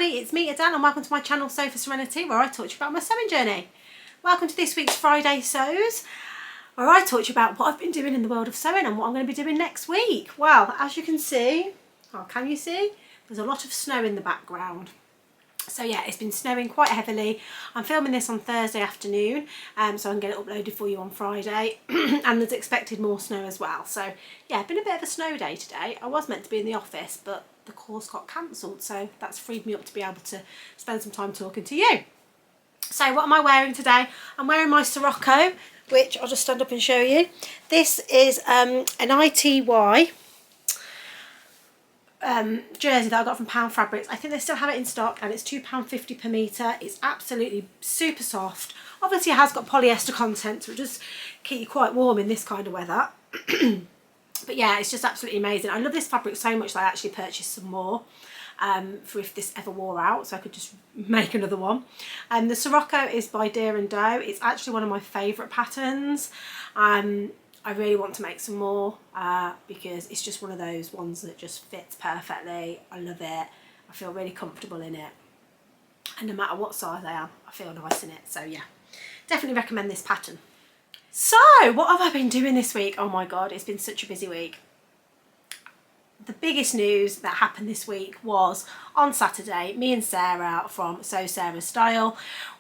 everybody, it's me Adele and welcome to my channel Sew for Serenity, where I talk to you about my sewing journey. Welcome to this week's Friday Sews, where I talk to you about what I've been doing in the world of sewing and what I'm going to be doing next week. Well, as you can see, can you see? There's a lot of snow in the background. So yeah, it's been snowing quite heavily. I'm filming this on Thursday afternoon, so I can get it uploaded for you on Friday. And there's expected more snow as well. So yeah, been a bit of a snow day today. I was meant to be in the office, but the course got cancelled, so that's freed me up to be able to spend some time talking to you. So what am I wearing today? I'm wearing my Sirocco, which I'll just stand up and show you. This is an ITY jersey that I got from Pound Fabrics. I think they still have it in stock and it's £2.50 per metre. It's absolutely super soft. Obviously it has got polyester content, so it'll just keep you quite warm in this kind of weather. But yeah, it's just absolutely amazing. I love this fabric so much that I actually purchased some more for if this ever wore out, so I could just make another one. The Sirocco is by Deer and Doe. It's actually one of my favourite patterns. I really want to make some more because it's just one of those ones that just fits perfectly. I love it. I feel really comfortable in it. And no matter what size I am, I feel nice in it. So yeah, definitely recommend this pattern. So, what have I been doing this week? Oh my God, it's been such a busy week. The biggest news that happened this week was on Saturday, me and Sarah from Sew Sarah Style,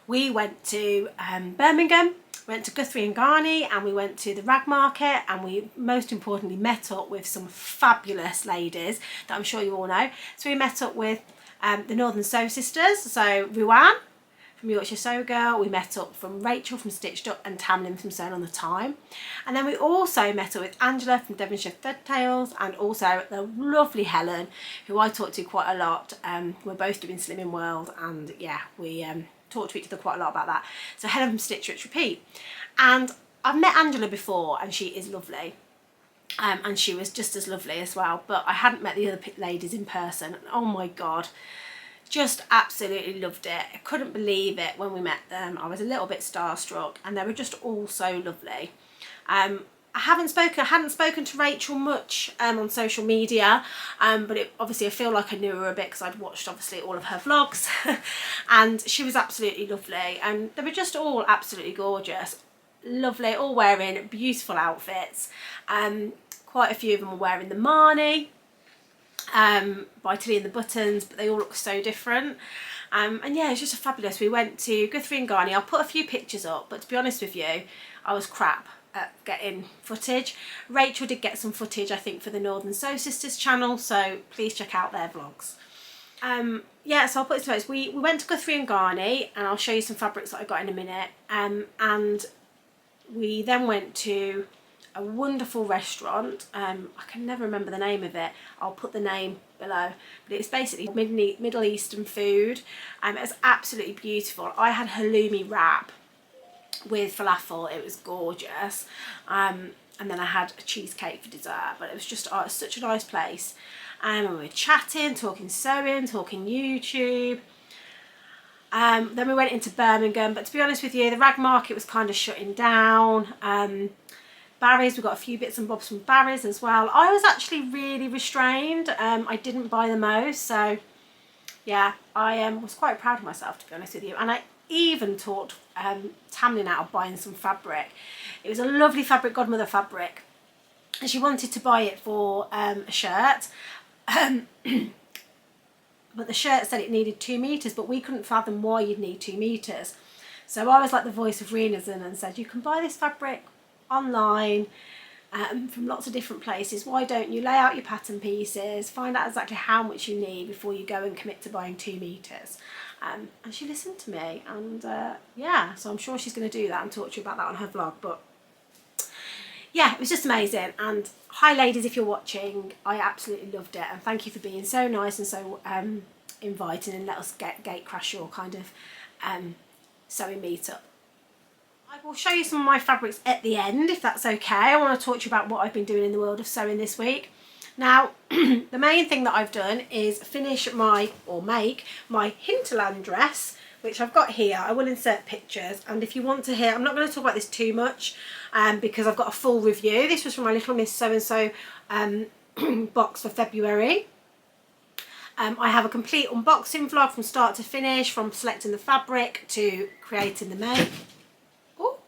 we went to Birmingham, went to Guthrie and Garney, and we went to the rag market, and we most importantly met up with some fabulous ladies that I'm sure you all know. So we met up with the Northern Sew Sisters, so Ruan from Yorkshire Sew Girl, we met up from Rachel from Stitched Up and Tamlin from Sewn on the Time. And then we also met up with Angela from Devonshire Thread Tales and also the lovely Helen, who I talk to quite a lot. We're both doing Slimming World and yeah, we talk to each other quite a lot about that. So Helen from Stitch Rich Repeat. And I've met Angela before and she is lovely. And she was just as lovely as well, but I hadn't met the other ladies in person. Oh my God. Just absolutely loved it. I couldn't believe it when we met them. I was a little bit starstruck and they were just all so lovely. I hadn't spoken to Rachel much on social media, but obviously I feel like I knew her a bit because I'd watched obviously all of her vlogs and she was absolutely lovely and they were just all absolutely gorgeous. Lovely, all wearing beautiful outfits. Quite a few of them were wearing the Marnie by Tilly and the Buttons, but they all look so different. And yeah, it's just fabulous. We went to Guthrie and Garney. I'll put a few pictures up, but to be honest with you, I was crap at getting footage. Rachel did get some footage, I think, for the Northern Sew Sisters channel, so please check out their vlogs. Yeah, so I'll put it to notes. We went to Guthrie and Garney, and I'll show you some fabrics that I got in a minute. And we then went to a wonderful restaurant. I can never remember the name of it. I'll put the name below, but it's basically Middle Eastern food. It was absolutely beautiful. I had halloumi wrap with falafel. It was gorgeous. And then I had a cheesecake for dessert, but it was just such a nice place. And we were chatting, talking sewing, talking YouTube. Then we went into Birmingham, but to be honest with you, the rag market was kind of shutting down. Barry's, we got a few bits and bobs from Barry's as well. I was actually really restrained. I didn't buy the most, so yeah, I was quite proud of myself, to be honest with you. And I even taught Tamlin out of buying some fabric. It was a lovely fabric, Godmother fabric, and she wanted to buy it for a shirt. But the shirt said it needed 2 meters, but we couldn't fathom why you'd need 2 meters. So I was like the voice of reason and said, you can buy this fabric online from lots of different places. Why don't you lay out your pattern pieces, find out exactly how much you need before you go and commit to buying 2 meters. And she listened to me, and yeah, so I'm sure she's going to do that and talk to you about that on her vlog. But yeah, it was just amazing. And hi ladies, if you're watching, I absolutely loved it, and thank you for being so nice and so inviting and let us gate crash your kind of sewing meetup. I will show you some of my fabrics at the end, if that's okay. I want to talk to you about what I've been doing in the world of sewing this week. Now, the main thing that I've done is make my hinterland dress, which I've got here. I will insert pictures, and if you want to hear, I'm not going to talk about this too much because I've got a full review. This was from my Little Miss So and So box for February. I have a complete unboxing vlog from start to finish, from selecting the fabric to creating the make. Oh,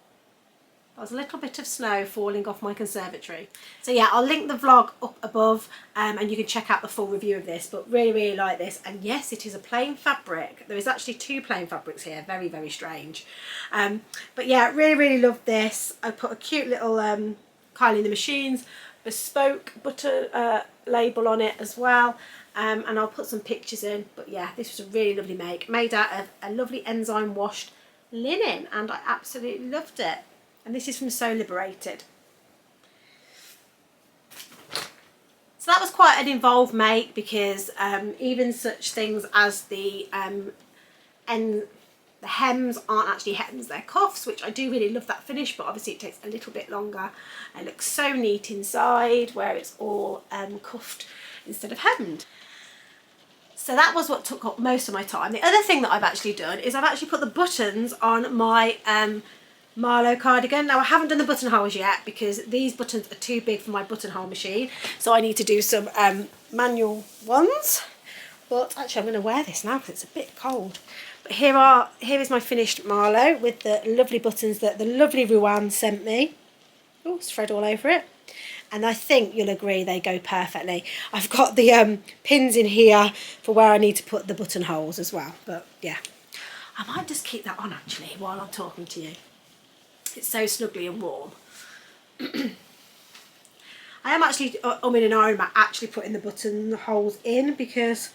there's a little bit of snow falling off my conservatory. So yeah, I'll link the vlog up above and you can check out the full review of this, but really like this. And yes, it is a plain fabric. There is actually 2 plain fabrics here, very, very strange. But yeah, really love this. I put a cute little Kylie in the Machines bespoke butter label on it as well. And I'll put some pictures in, but yeah, this was a really lovely make, made out of a lovely enzyme washed linen, and I absolutely loved it. And this is from So Liberated. So that was quite an involved make, because even such things as the hems aren't actually hems, they're cuffs, which I do really love that finish, but obviously it takes a little bit longer. It looks so neat inside where it's all cuffed instead of hemmed. So that was what took up most of my time. The other thing that I've actually done is I've actually put the buttons on my Marlowe cardigan. Now I haven't done the buttonholes yet because these buttons are too big for my buttonhole machine, so I need to do some manual ones. But actually I'm going to wear this now because it's a bit cold. But here is my finished Marlowe with the lovely buttons that the lovely Ruan sent me. Oh, it's thread all over it. And I think you'll agree they go perfectly. I've got the pins in here for where I need to put the buttonholes as well. But yeah, I might just keep that on actually while I'm talking to you. It's so snuggly and warm. I am actually umming and ahhing about actually putting the buttonholes in because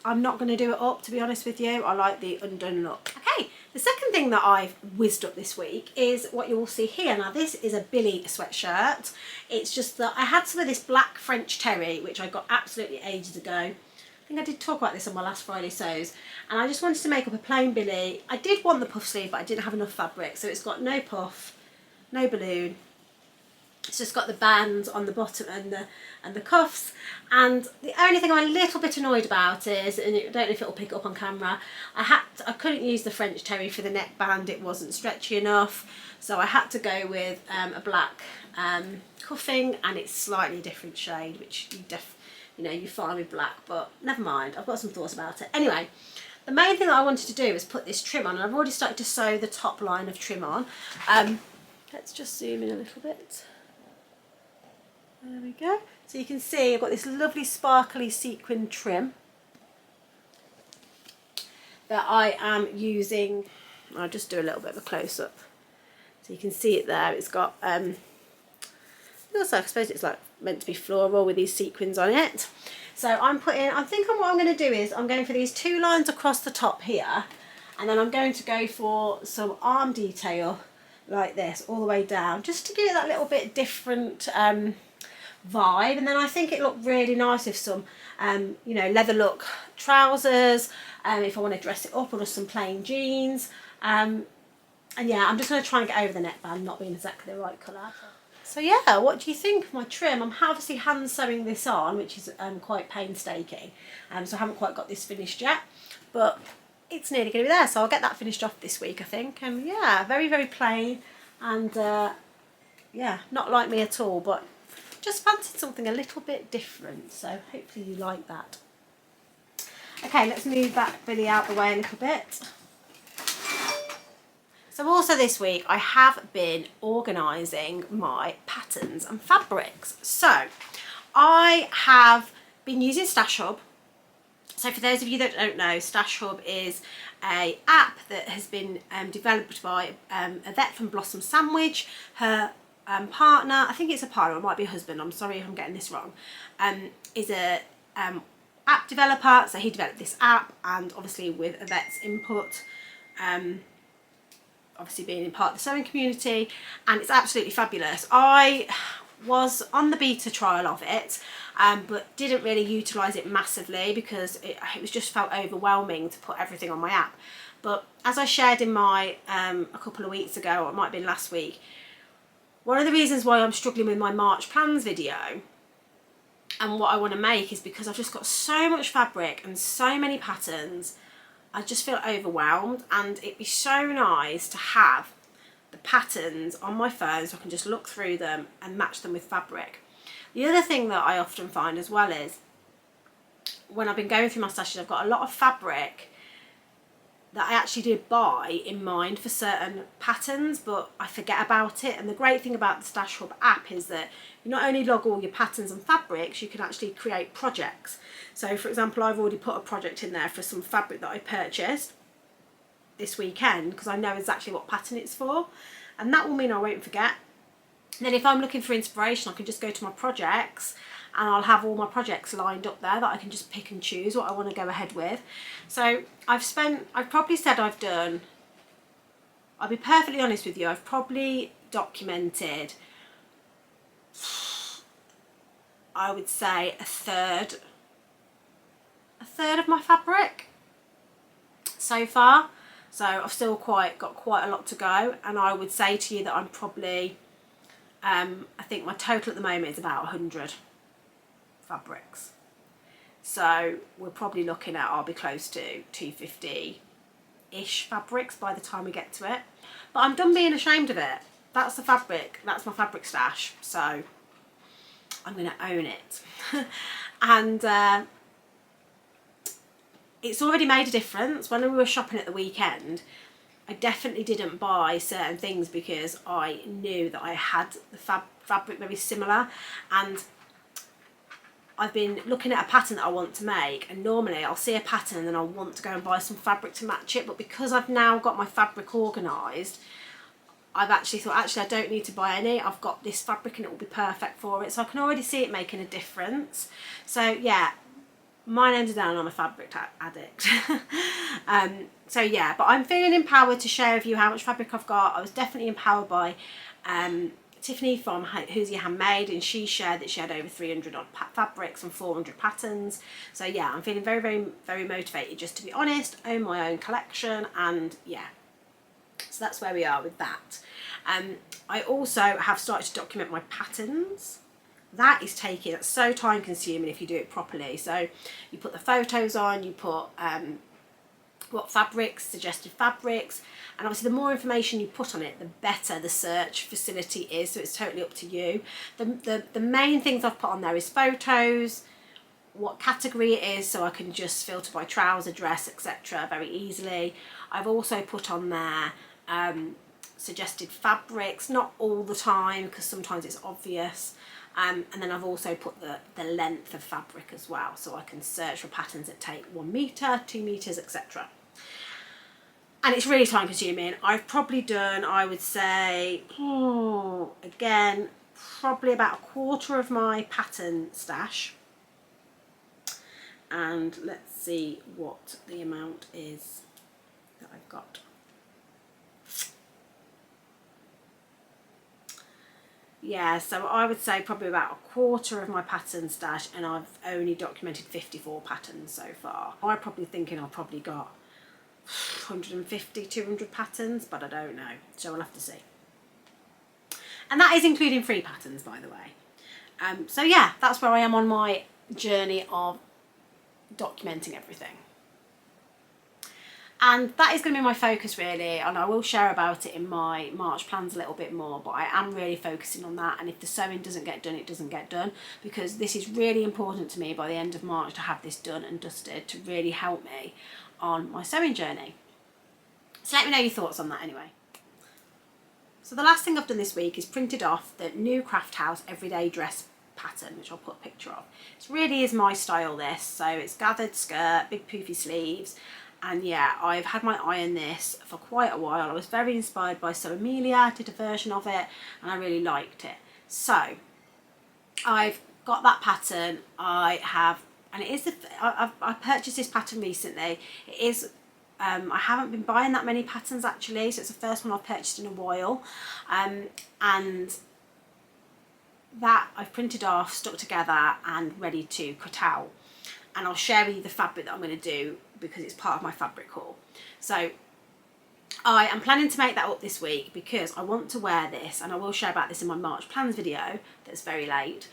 I'm not going to do it up, to be honest with you. I like the undone look. Okay, the second thing that I've whizzed up this week is what you will see here. Now this is a Billy sweatshirt. It's just that I had some of this black French terry, which I got absolutely ages ago. I think I did talk about this on my last Friday sews. And I just wanted to make up a plain Billy. I did want the puff sleeve, but I didn't have enough fabric. So it's got no puff, no balloon. It's just got the bands on the bottom and the cuffs. And the only thing I'm a little bit annoyed about is, and I don't know if it'll pick up on camera, I couldn't use the French terry for the neckband. It wasn't stretchy enough, so I had to go with a black cuffing, and it's slightly different shade, which you find with black, but never mind. I've got some thoughts about it. Anyway, the main thing that I wanted to do was put this trim on, and I've already started to sew the top line of trim on. Let's just zoom in a little bit. There we go. So you can see I've got this lovely sparkly sequin trim that I am using. I'll just do a little bit of a close-up so you can see it there. It's got it looks like, I suppose it's like meant to be floral with these sequins on it. So I'm thinking what I'm going to do is I'm going for these 2 lines across the top here, and then I'm going to go for some arm detail like this all the way down, just to give it that little bit different vibe. And then I think it looked really nice with some leather look trousers, if I want to dress it up, or just some plain jeans. And yeah, I'm just going to try and get over the neckband not being exactly the right colour. So yeah, what do you think of my trim? I'm obviously hand sewing this on, which is quite painstaking, so I haven't quite got this finished yet, but it's nearly going to be there, so I'll get that finished off this week, I think. And yeah, very, very plain, and yeah, not like me at all, but just fancied something a little bit different, so hopefully you like that. Okay, let's move that Billy out the way a little bit. So also this week I have been organising my patterns and fabrics. So I have been using Stash Hub. So for those of you that don't know, Stash Hub is an app that has been developed by a vet from Blossom Sandwich. Her partner, I think it's a partner, it might be a husband, I'm sorry if I'm getting this wrong, is a app developer. So he developed this app, and obviously with a vet's input, obviously being part of the sewing community, and it's absolutely fabulous. I was on the beta trial of it, but didn't really utilise it massively because it was just felt overwhelming to put everything on my app. But as I shared in my a couple of weeks ago, or it might have been last week, one of the reasons why I'm struggling with my March plans video and what I want to make is because I've just got so much fabric and so many patterns. I just feel overwhelmed, and it'd be so nice to have the patterns on my phone so I can just look through them and match them with fabric. The other thing that I often find as well is when I've been going through my stashes, I've got a lot of fabric that I actually did buy in mind for certain patterns, but I forget about it. And the great thing about the Stash Hub app is that you not only log all your patterns and fabrics, you can actually create projects. So for example, I've already put a project in there for some fabric that I purchased this weekend because I know exactly what pattern it's for, and that will mean I won't forget. And then if I'm looking for inspiration, I can just go to my projects and I'll have all my projects lined up there that I can just pick and choose what I want to go ahead with. So I've probably said I've done, I'll be perfectly honest with you, I've probably documented, I would say a third of my fabric so far. So I've still got quite a lot to go, and I would say to you that I'm probably, I think my total at the moment is about 100 fabrics. So we're probably looking at, I'll be close to 250-ish fabrics by the time we get to it. But I'm done being ashamed of it. That's the fabric, that's my fabric stash. So I'm going to own it. And it's already made a difference. When we were shopping at the weekend, I definitely didn't buy certain things because I knew that I had the fabric very similar, and I've been looking at a pattern that I want to make, and normally I'll see a pattern and then I'll want to go and buy some fabric to match it, but because I've now got my fabric organised, I've actually thought, I don't need to buy any, I've got this fabric and it will be perfect for it, so I can already see it making a difference. So yeah, my name's Adele and I'm a fabric addict. So yeah, but I'm feeling empowered to share with you how much fabric I've got. I was definitely empowered by Tiffany from Who's Your Handmade, and she shared that she had over 300 odd fabrics and 400 patterns. So yeah, I'm feeling very, very, very motivated, just to be honest, own my own collection, and yeah. So that's where we are with that. I also have started to document my patterns. That's so time consuming if you do it properly. So you put the photos on, you put what fabrics, suggested fabrics, and obviously the more information you put on it, the better the search facility is, so it's totally up to you. The main things I've put on there is photos, what category it is, so I can just filter by trouser, dress, etc. very easily. I've also put on there suggested fabrics, not all the time because sometimes it's obvious, and then I've also put the length of fabric as well, so I can search for patterns that take 1 metre, 2 metres, etc. And it's really time consuming. I've probably done, I would say, again, probably about a quarter of my pattern stash. And let's see what the amount is that I've got. Yeah, so I would say probably about a quarter of my pattern stash, and I've only documented 54 patterns so far. I'm probably thinking I've probably got 150, 200 patterns, but I don't know, so we'll have to see. And that is including free patterns, by the way. So yeah, that's where I am on my journey of documenting everything. And that is going to be my focus really, and I will share about it in my March plans a little bit more, but I am really focusing on that. And if the sewing doesn't get done, it doesn't get done, because this is really important to me by the end of March to have this done and dusted to really help me on my sewing journey. So let me know your thoughts on that anyway. So the last thing I've done this week is printed off the new Craft House everyday dress pattern, which I'll put a picture of. It really is my style, this. So it's gathered skirt, big poofy sleeves. And yeah, I've had my eye on this for quite a while. I was very inspired by Sew Amelia, I did a version of it and I really liked it. So I've got that pattern. I have, and it is, I purchased this pattern recently. It is, I haven't been buying that many patterns actually, so it's the first one I've purchased in a while. And that I've printed off, stuck together and ready to cut out. And I'll share with you the fabric that I'm going to do because it's part of my fabric haul. So I am planning to make that up this week because I want to wear this, and I will share about this in my March plans video that's very late.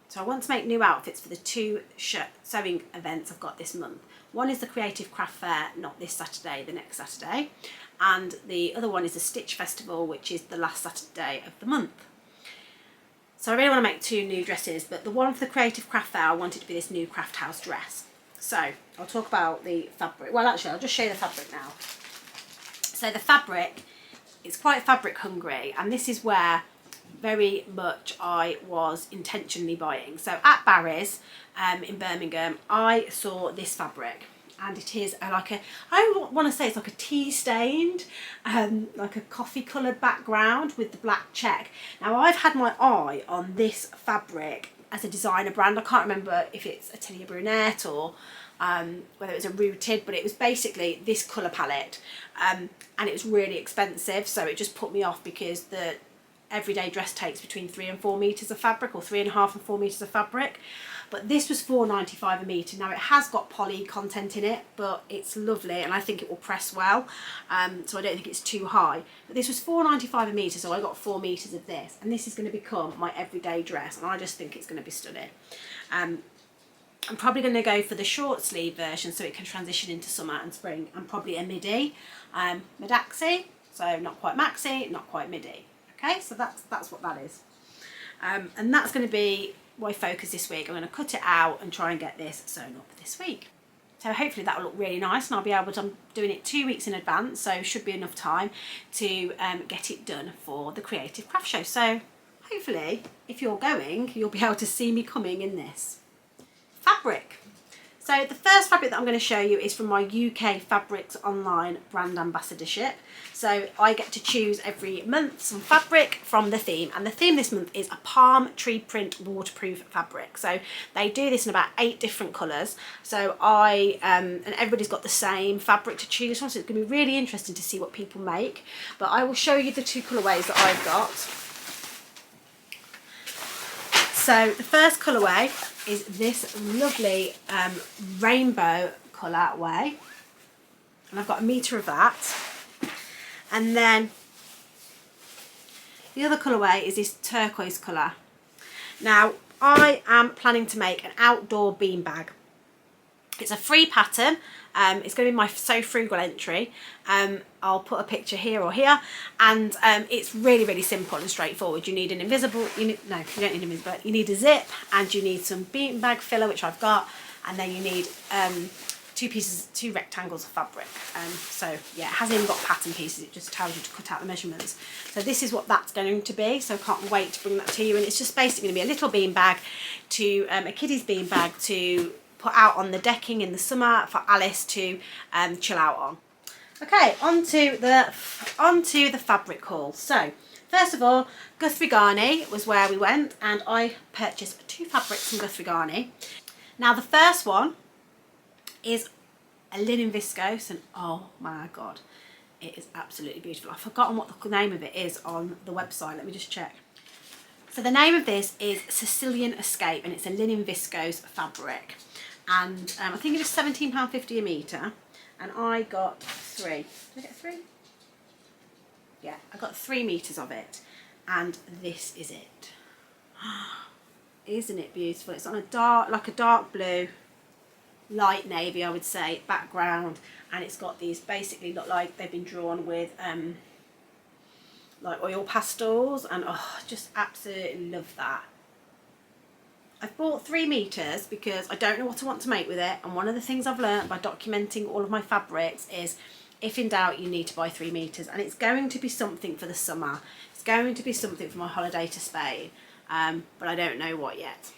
So I want to make new outfits for the 2 sewing events I've got this month. One is the Creative Craft Fair, not this Saturday, the next Saturday. And the other one is the Stitch Festival, which is the last Saturday of the month. So I really want to make 2 new dresses, but the one for the Creative Craft Fair, I want it to be this new Craft House dress. So I'll talk about the fabric. Well, actually, I'll just show you the fabric now. So the fabric, it's quite fabric hungry, and this is where very much I was intentionally buying. So at Barry's in Birmingham, I saw this fabric, and it is like a, I want to say it's like a tea stained, like a coffee coloured background with the black check. Now I've had my eye on this fabric as a designer brand. I can't remember if it's Atelier Brunette or whether it was a Rooted, but it was basically this colour palette, and it was really expensive, so it just put me off because the everyday dress takes between 3 and 4 meters of fabric, or 3.5 and 4 meters of fabric. But this was £4.95 a metre. Now it has got poly content in it, but it's lovely and I think it will press well, so I don't think it's too high. But this was £4.95 a metre, so I got 4 meters of this, and this is going to become my everyday dress, and I just think it's going to be stunning. I'm probably going to go for the short sleeve version so it can transition into summer and spring, and probably a midi, mid-axi, so not quite maxi, not quite midi. Okay, so that's what that is, and that's going to be my focus this week. I'm going to cut it out and try and get this sewn up this week. So hopefully that will look really nice, and I'll be able to, I'm doing it 2 weeks in advance, so should be enough time to get it done for the Creative Craft Show. So hopefully if you're going, you'll be able to see me coming in this. Fabric. So the first fabric that I'm going to show you is from my UK Fabrics Online brand ambassadorship. So I get to choose every month some fabric from the theme, and the theme this month is a palm tree print waterproof fabric. So they do this in about 8 different colours. So and everybody's got the same fabric to choose from, so it's going to be really interesting to see what people make. But I will show you the 2 colourways that I've got. So the first colourway is this lovely rainbow colourway, and I've got a metre of that. And then the other colourway is this turquoise colour. Now I am planning to make an outdoor beanbag. It's a free pattern. It's going to be my So Frugal entry. I'll put a picture here or here, and it's really, really simple and straightforward. You need an invisible, no, you don't need invisible, you need a zip, and you need some beanbag filler, which I've got, and then you need 2 rectangles of fabric. So yeah, it hasn't even got pattern pieces, it just tells you to cut out the measurements. So this is what that's going to be, so I can't wait to bring that to you. And it's just basically going to be a little beanbag, to a kiddie's beanbag to put out on the decking in the summer for Alice to chill out on. Okay, onto the fabric haul. So first of all, Guthrie Garney was where we went, and I purchased 2 fabrics from Guthrie Garney. Now the first one is a linen viscose, and oh my god, it is absolutely beautiful. I've forgotten what the name of it is on the website, let me just check. So the name of this is Sicilian Escape, and it's a linen viscose fabric, and I think it was £17.50 a metre, and I got 3. Did I get 3? Yeah, I got 3 meters of it, and this is it. Isn't it beautiful? It's on a dark, like a dark blue, light navy, I would say, background, and it's got these, basically look like they've been drawn with like oil pastels, and oh, just absolutely love that. I've bought 3 meters because I don't know what I want to make with it, and one of the things I've learned by documenting all of my fabrics is, if in doubt, you need to buy 3 meters, and it's going to be something for the summer. It's going to be something for my holiday to Spain, but I don't know what yet.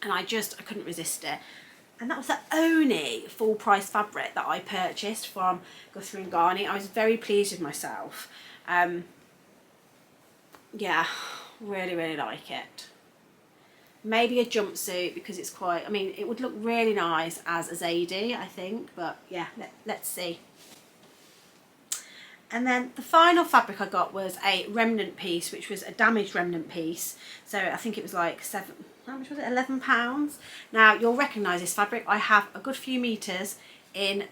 And I couldn't resist it. And that was the only full price fabric that I purchased from Guthrie and Garney. I was very pleased with myself. Yeah, really, really like it. Maybe a jumpsuit, because it's quite, I mean, it would look really nice as a Zadie, I think, but yeah, let's see. And then the final fabric I got was a remnant piece, which was a damaged remnant piece. So I think it was like how much was it, £11. Now you'll recognise this fabric. I have a good few meters in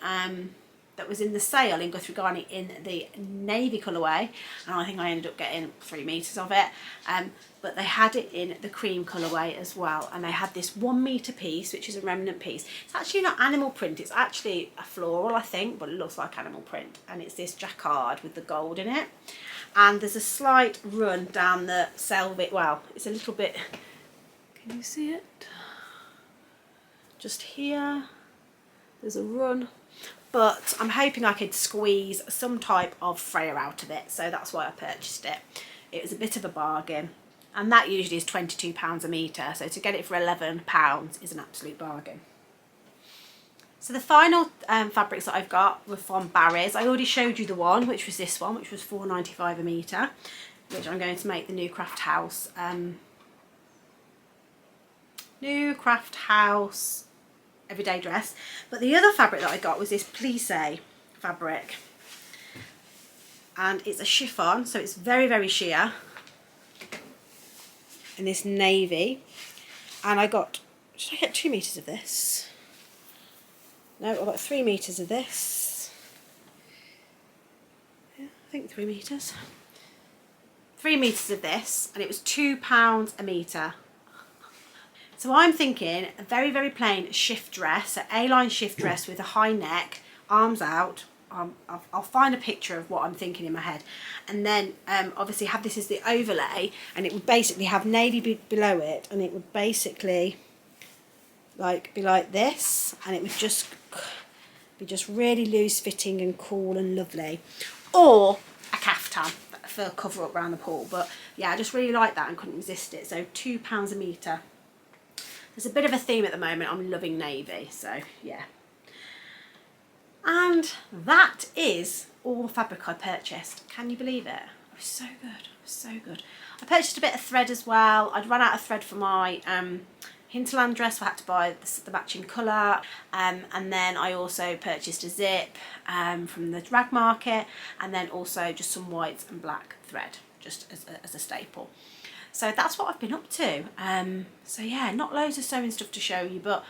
that was in the sale in Guthrie Garney in the navy colourway, and I think I ended up getting 3 meters of it. But they had it in the cream colourway as well, and they had this 1 meter piece, which is a remnant piece. It's actually not animal print, it's actually a floral, I think, but it looks like animal print, and it's this jacquard with the gold in it. And there's a slight run down the selvage, well, it's a little bit, can you see it? Just here, there's a run, but I'm hoping I could squeeze some type of frayer out of it, so that's why I purchased it. It was a bit of a bargain, and that usually is £22 a metre, so to get it for £11 is an absolute bargain. So the final fabrics that I've got were from Barry's. I already showed you the one, which was this one, which was £4.95 a metre, which I'm going to make the New Craft House everyday dress. But the other fabric that I got was this plissé fabric, and it's a chiffon, so it's very, very sheer, in this navy. And I got, did I get 2 metres of this? No, I got 3 metres of this. Yeah, I think 3 metres. 3 metres of this, and it was £2 a metre. So I'm thinking a very, very plain shift dress, an A-line shift dress with a high neck, arms out. I'll find a picture of what I'm thinking in my head, and then obviously have this as the overlay, and it would basically have navy below it, and it would basically be like this, and it would just be just really loose fitting and cool and lovely, or a caftan for a cover up around the pool. But yeah, I just really like that and couldn't resist it. So £2 a metre. There's a bit of a theme at the moment. I'm loving navy, so yeah. And that is all the fabric I purchased. Can you believe it? It was so good, so good. I purchased a bit of thread as well. I'd run out of thread for my hinterland dress, so I had to buy the matching colour, and then I also purchased a zip from the rag market, and then also just some white and black thread, just as a staple. So that's what I've been up to. So yeah, not loads of sewing stuff to show you, but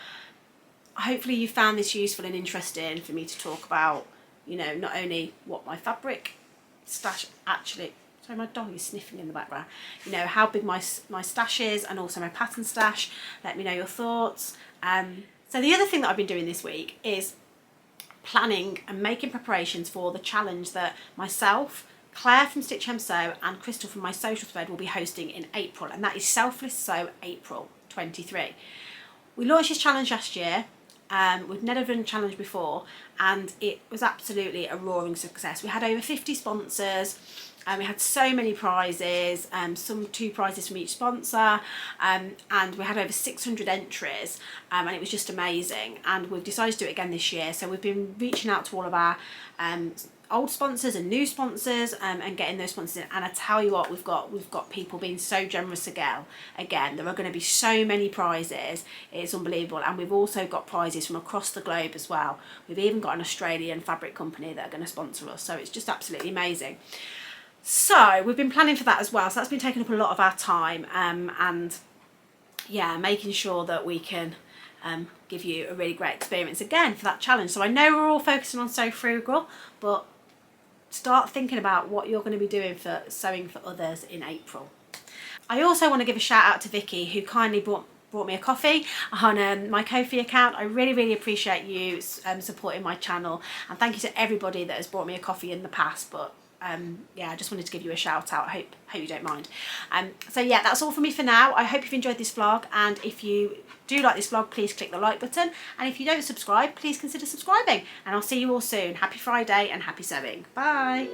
hopefully you found this useful and interesting for me to talk about, you know, not only what my fabric stash actually, sorry, my dog is sniffing in the background, you know, how big my stash is, and also my pattern stash. Let me know your thoughts. So the other thing that I've been doing this week is planning and making preparations for the challenge that myself, Claire from Stitch Hem Sew, and Crystal from my social thread will be hosting in April, and that is Selfless Sew April 23. We launched this challenge last year. We've never done a challenge before, and it was absolutely a roaring success. We had over 50 sponsors, and we had so many prizes, 2 prizes from each sponsor, and we had over 600 entries, and it was just amazing. And we've decided to do it again this year, so we've been reaching out to all of our old sponsors and new sponsors, and getting those sponsors in. And I tell you what, we've got people being so generous again. There are going to be so many prizes, it's unbelievable. And we've also got prizes from across the globe as well. We've even got an Australian fabric company that are going to sponsor us, so it's just absolutely amazing. So we've been planning for that as well, so that's been taking up a lot of our time, and yeah, making sure that we can give you a really great experience again for that challenge. So I know we're all focusing on Sew Frugal, but start thinking about what you're going to be doing for sewing for others in April. I also want to give a shout out to Vicky, who kindly brought me a coffee on my Ko-fi account. I really, really appreciate you supporting my channel, and thank you to everybody that has brought me a coffee in the past. But yeah, I just wanted to give you a shout out. Hope you don't mind. So yeah, that's all from me for now. I hope you've enjoyed this vlog, and if you do like this vlog, please click the like button, and if you don't subscribe, please consider subscribing, and I'll see you all soon. Happy Friday and happy sewing. Bye.